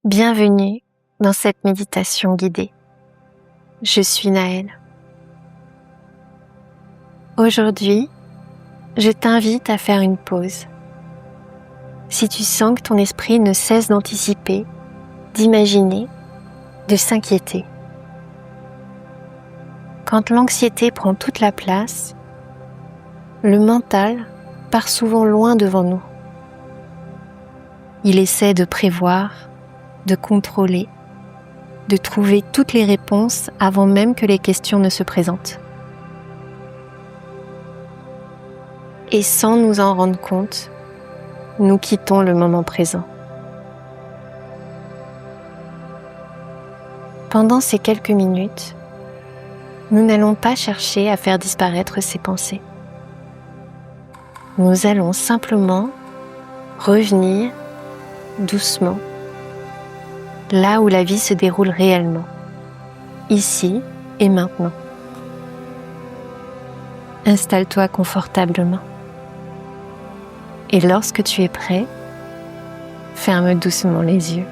Bienvenue dans cette méditation guidée. Je suis Naëlle. Aujourd'hui, je t'invite à faire une pause. Si tu sens que ton esprit ne cesse d'anticiper, d'imaginer, de s'inquiéter. Quand l'anxiété prend toute la place, le mental part souvent loin devant nous. Il essaie de prévoir, de contrôler, de trouver toutes les réponses avant même que les questions ne se présentent. Et sans nous en rendre compte, nous quittons le moment présent. Pendant ces quelques minutes, nous n'allons pas chercher à faire disparaître ces pensées. Nous allons simplement revenir doucement là où la vie se déroule réellement, ici et maintenant. Installe-toi confortablement. Et lorsque tu es prêt, ferme doucement les yeux.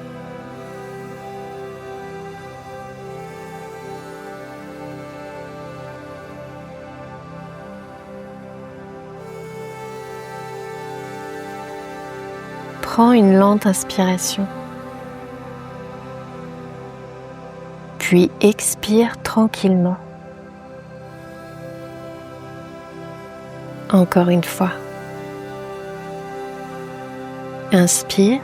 Prends une lente inspiration. Puis expire tranquillement. Encore une fois. Inspire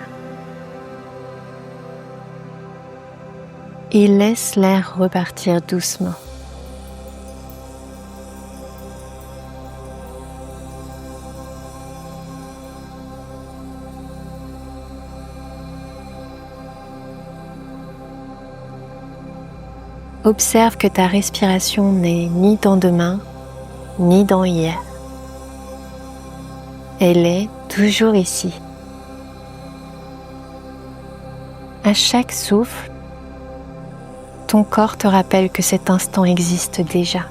et laisse l'air repartir doucement. Observe que ta respiration n'est ni dans demain, ni dans hier. Elle est toujours ici. À chaque souffle, ton corps te rappelle que cet instant existe déjà.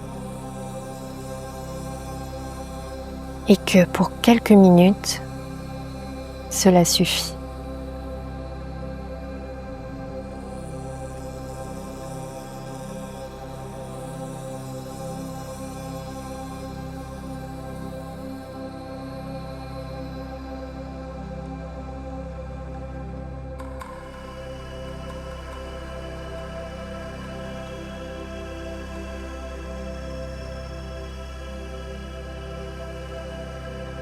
Et que pour quelques minutes, cela suffit.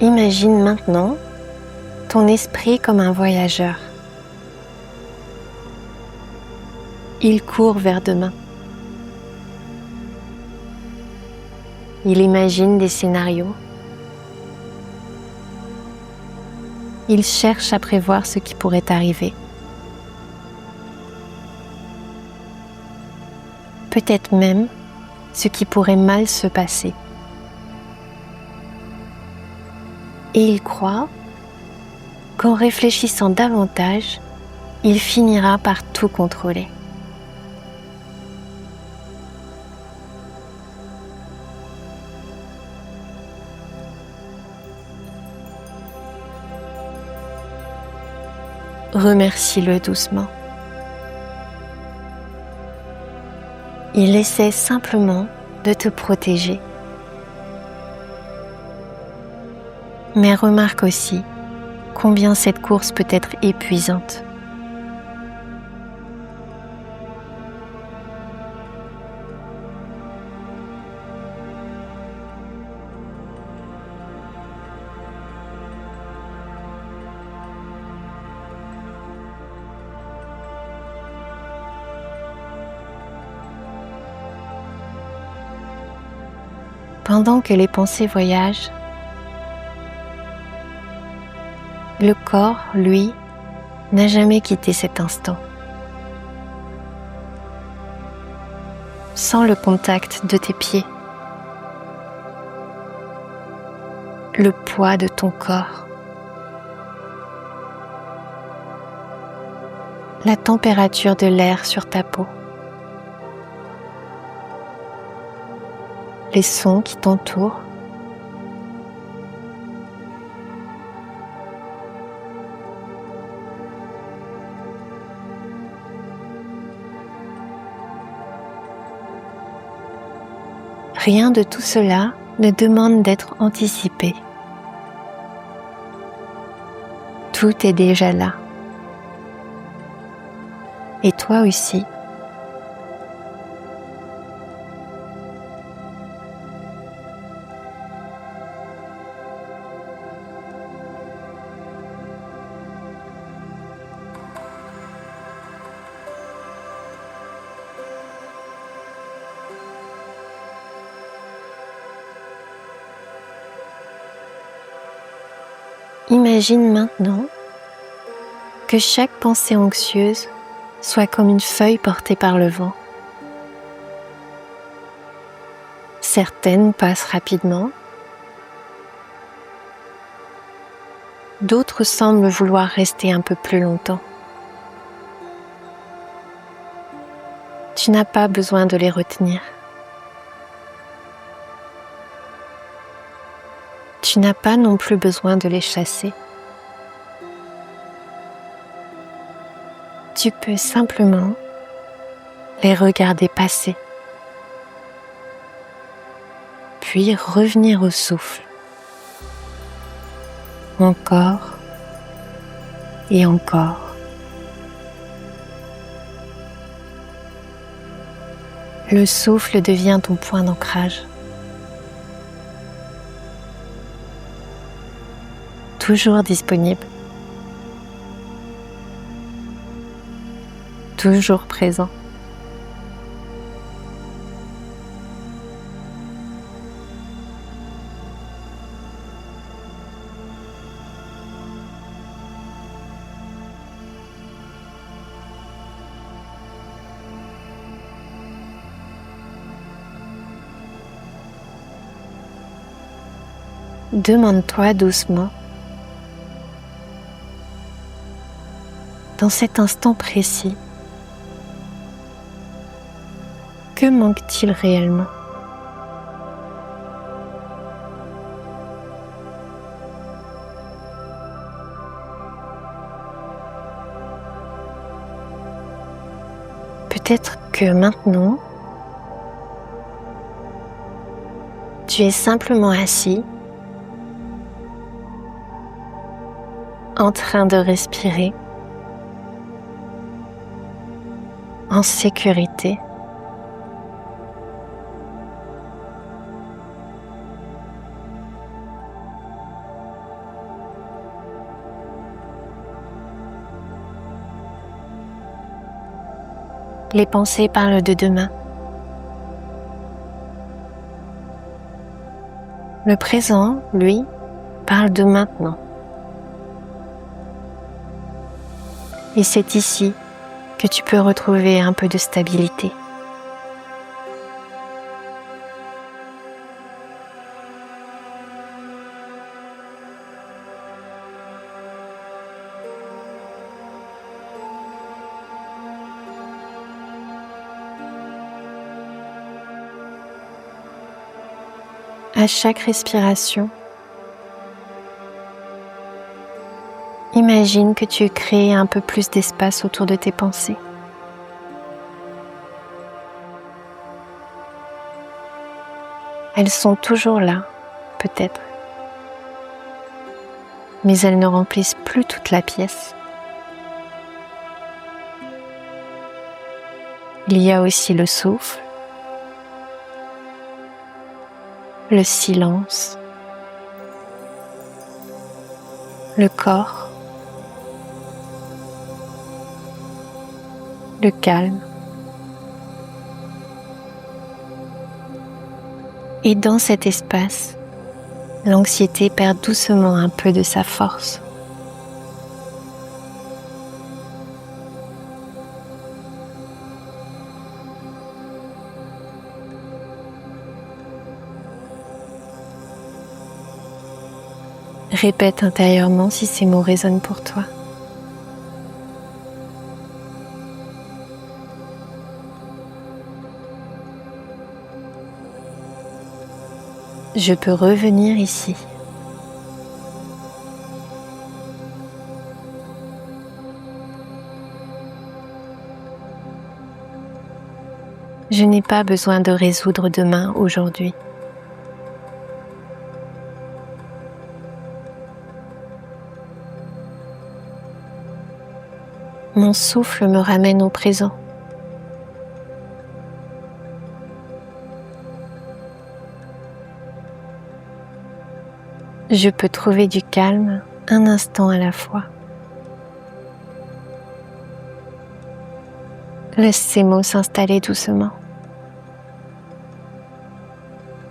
Imagine maintenant ton esprit comme un voyageur. Il court vers demain. Il imagine des scénarios. Il cherche à prévoir ce qui pourrait arriver. Peut-être même ce qui pourrait mal se passer. Et il croit qu'en réfléchissant davantage, il finira par tout contrôler. Remercie-le doucement. Il essaie simplement de te protéger. Mais remarque aussi combien cette course peut être épuisante. Pendant que les pensées voyagent, le corps, lui, n'a jamais quitté cet instant. Sens le contact de tes pieds, le poids de ton corps, la température de l'air sur ta peau, les sons qui t'entourent. Rien de tout cela ne demande d'être anticipé. Tout est déjà là. Et toi aussi. Imagine maintenant que chaque pensée anxieuse soit comme une feuille portée par le vent. Certaines passent rapidement, d'autres semblent vouloir rester un peu plus longtemps. Tu n'as pas besoin de les retenir. Tu n'as pas non plus besoin de les chasser. Tu peux simplement les regarder passer, puis revenir au souffle, encore et encore. Le souffle devient ton point d'ancrage. Toujours disponible. Toujours présent. Demande-toi doucement, dans cet instant précis, que manque-t-il réellement ? Peut-être que maintenant, tu es simplement assis, en train de respirer, en sécurité. Les pensées parlent de demain. Le présent, lui, parle de maintenant. Et c'est ici que tu peux retrouver un peu de stabilité. À chaque respiration, imagine que tu crées un peu plus d'espace autour de tes pensées. Elles sont toujours là, peut-être, mais elles ne remplissent plus toute la pièce. Il y a aussi le souffle, le silence, le corps, le calme. Et dans cet espace, l'anxiété perd doucement un peu de sa force. Répète intérieurement si ces mots résonnent pour toi. Je peux revenir ici. Je n'ai pas besoin de résoudre demain, aujourd'hui. Mon souffle me ramène au présent. Je peux trouver du calme un instant à la fois. Laisse ces mots s'installer doucement,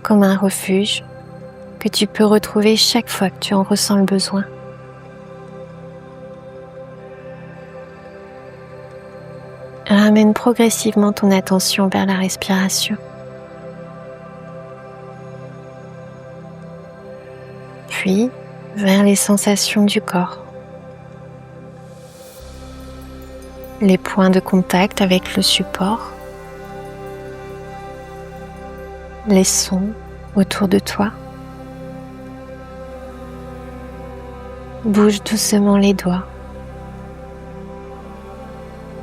comme un refuge que tu peux retrouver chaque fois que tu en ressens le besoin. Ramène progressivement ton attention vers la respiration. Puis vers les sensations du corps. Les points de contact avec le support. Les sons autour de toi. Bouge doucement les doigts,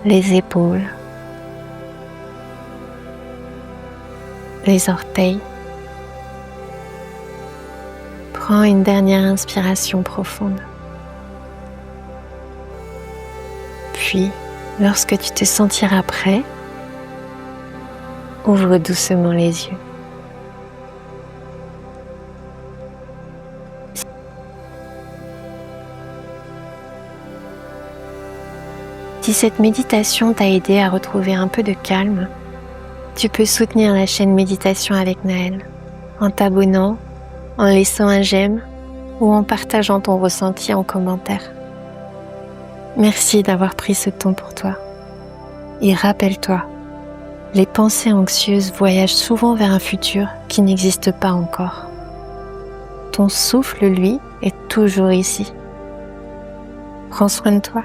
les épaules, les orteils. Prends une dernière inspiration profonde. Puis, lorsque tu te sentiras prêt, ouvre doucement les yeux. Si cette méditation t'a aidé à retrouver un peu de calme, tu peux soutenir la chaîne Méditation avec Naël en t'abonnant, en laissant un j'aime ou en partageant ton ressenti en commentaire. Merci d'avoir pris ce temps pour toi. Et rappelle-toi, les pensées anxieuses voyagent souvent vers un futur qui n'existe pas encore. Ton souffle, lui, est toujours ici. Prends soin de toi.